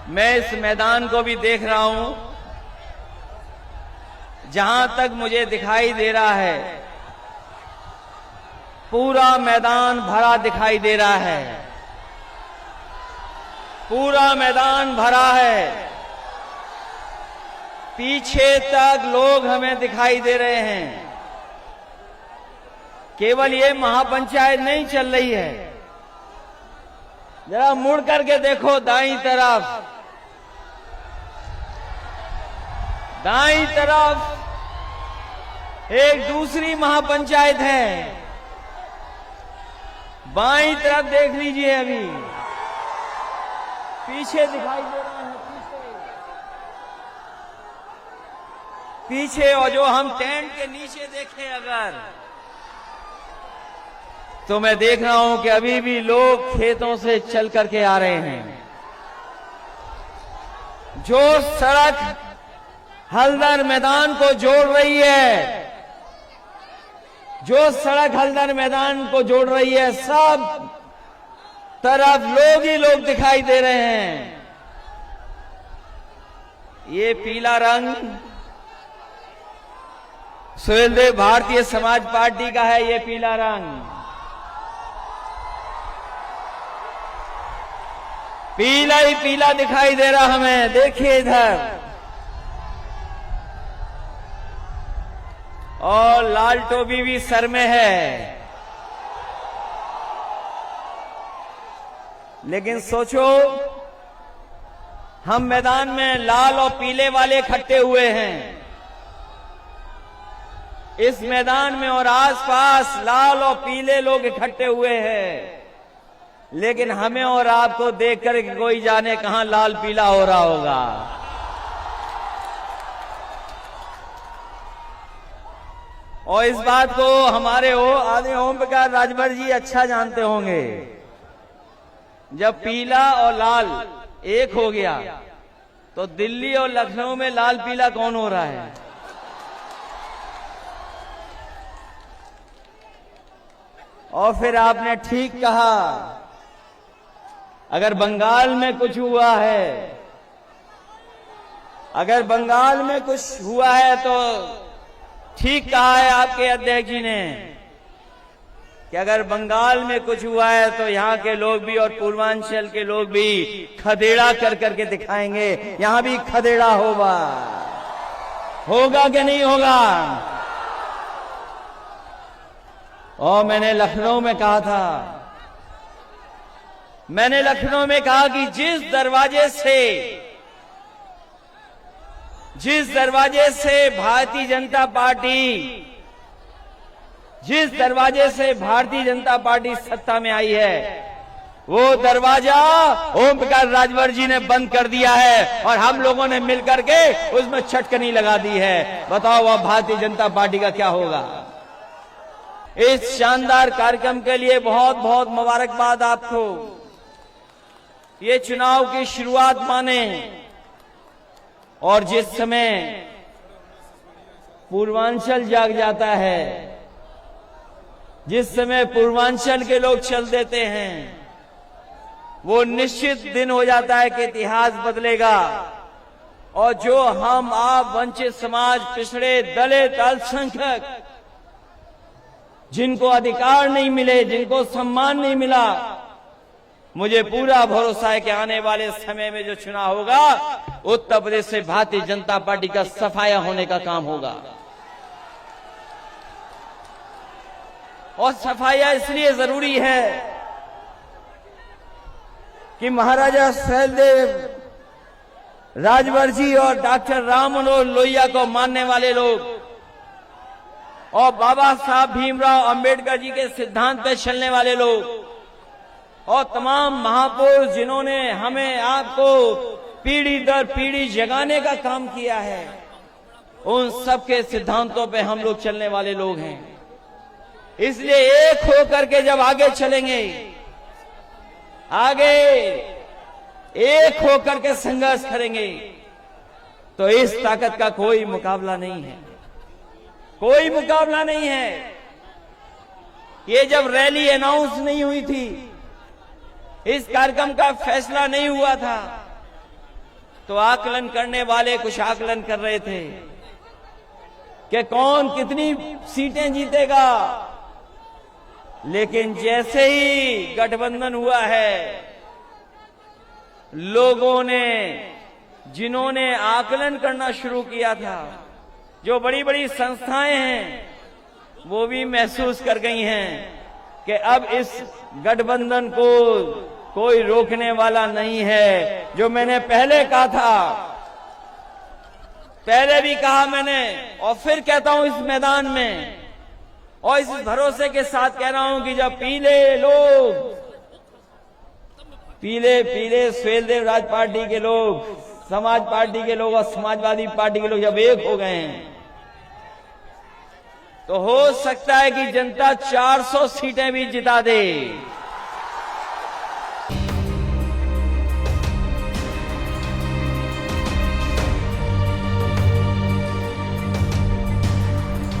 मैं इस मैदान को भी देख रहा हूं। जहां तक मुझे दिखाई दे रहा है, पूरा मैदान भरा दिखाई दे रहा है। पूरा मैदान भरा है। पीछे तक लोग हमें दिखाई दे रहे हैं। केवल ये महापंचायत नहीं चल रही है। जरा मुड़ करके देखो दाईं तरफ। दाईं तरफ एक दूसरी महापंचायत है। बाईं तरफ देख लीजिए, अभी पीछे दिखाई दे रहा है। पीछे और जो हम टेंट के नीचे देखें अगर, तो मैं देख रहा हूं कि अभी भी लोग खेतों से चल करके आ रहे हैं। जो सड़क हल्दर मैदान को जोड़ रही है, जो सड़क हल्दर मैदान को जोड़ रही है, सब तरफ लोग ही लोग दिखाई दे रहे हैं। ये पीला रंग सुहेलदेव भारतीय समाज पार्टी का है। ये पीला रंग पीला ही पीला दिखाई दे रहा हमें। देखिए इधर, और लाल टोपी भी सर में है। लेकिन सोचो, हम मैदान में लाल और पीले वाले इकट्ठे हुए हैं। इस मैदान में और आसपास लाल और पीले लोग इकट्ठे हुए हैं। लेकिन हमें और आपको देखकर कोई जाने कहां लाल पीला हो रहा होगा। और इस बात को हमारे आदरणीय ओम प्रकाश राजभर जी अच्छा जानते होंगे। जब पीला और लाल एक हो गया तो दिल्ली और लखनऊ में लाल पीला कौन हो रहा है? और फिर आपने ठीक कहा, अगर बंगाल में कुछ हुआ है, अगर बंगाल में कुछ हुआ है तो ठीक कहा है आपके अध्यक्ष जी ने कि अगर बंगाल में कुछ हुआ है तो यहाँ के लोग भी और पूर्वांचल के लोग भी खदेड़ा कर करके दिखाएंगे। यहाँ भी खदेड़ा होगा कि नहीं होगा? और मैंने लखनऊ में कहा था, मैंने लखनऊ में कहा कि जिस दरवाजे से भारतीय जनता पार्टी सत्ता में आई है, वो दरवाजा ओम प्रकाश राजभर जी ने बंद कर दिया है और हम लोगों ने मिलकर के उसमें छटकनी लगा दी है। बताओ अब भारतीय जनता पार्टी का क्या होगा? इस शानदार कार्यक्रम के लिए बहुत बहुत मुबारकबाद आपको। ये चुनाव की शुरुआत माने, और जिस समय पूर्वांचल जाग जाता है, जिस समय पूर्वांचल के लोग चल देते हैं, वो निश्चित दिन हो जाता है कि इतिहास बदलेगा। और जो हम आप वंचित समाज, पिछड़े, दलित, अल्पसंख्यक, जिनको अधिकार नहीं मिले, जिनको सम्मान नहीं मिला, मुझे पूरा भरोसा है कि आने वाले समय में जो चुनाव होगा, उत्तर प्रदेश से भारतीय जनता पार्टी का सफाया होने का काम होगा। और सफाया इसलिए जरूरी है कि महाराजा सुहेलदेव राजभर जी और डॉक्टर राम मनोहर लोहिया को मानने वाले लोग और बाबा साहब भीमराव अंबेडकर जी के सिद्धांत पे चलने वाले लोग और तमाम महापुरुष जिन्होंने हमें आपको पीढ़ी दर पीढ़ी जगाने का काम किया है, उन सबके सिद्धांतों पे हम लोग चलने वाले लोग हैं। इसलिए एक होकर के जब आगे चलेंगे, आगे एक होकर के संघर्ष करेंगे, तो इस ताकत का कोई मुकाबला नहीं है, कोई मुकाबला नहीं है। ये जब रैली अनाउंस नहीं हुई थी, इस कार्यक्रम का फैसला नहीं हुआ था, तो आकलन करने वाले कुछ आकलन कर रहे थे कि कौन कितनी सीटें जीतेगा, लेकिन जैसे ही गठबंधन हुआ है, लोगों ने, जिन्होंने आकलन करना शुरू किया था, जो बड़ी बड़ी संस्थाएं हैं, वो भी महसूस कर गई हैं कि अब इस गठबंधन को कोई रोकने वाला नहीं है। जो मैंने पहले कहा था, पहले भी कहा मैंने और फिर कहता हूं इस मैदान में, और इस भरोसे के साथ कह रहा हूं कि जब पीले लोग, पीले सुहेलदेव राज पार्टी के लोग, समाज पार्टी के लोग और समाजवादी पार्टी के लोग जब एक हो गए हैं, तो हो सकता है कि जनता 400 सीटें भी जिता दे।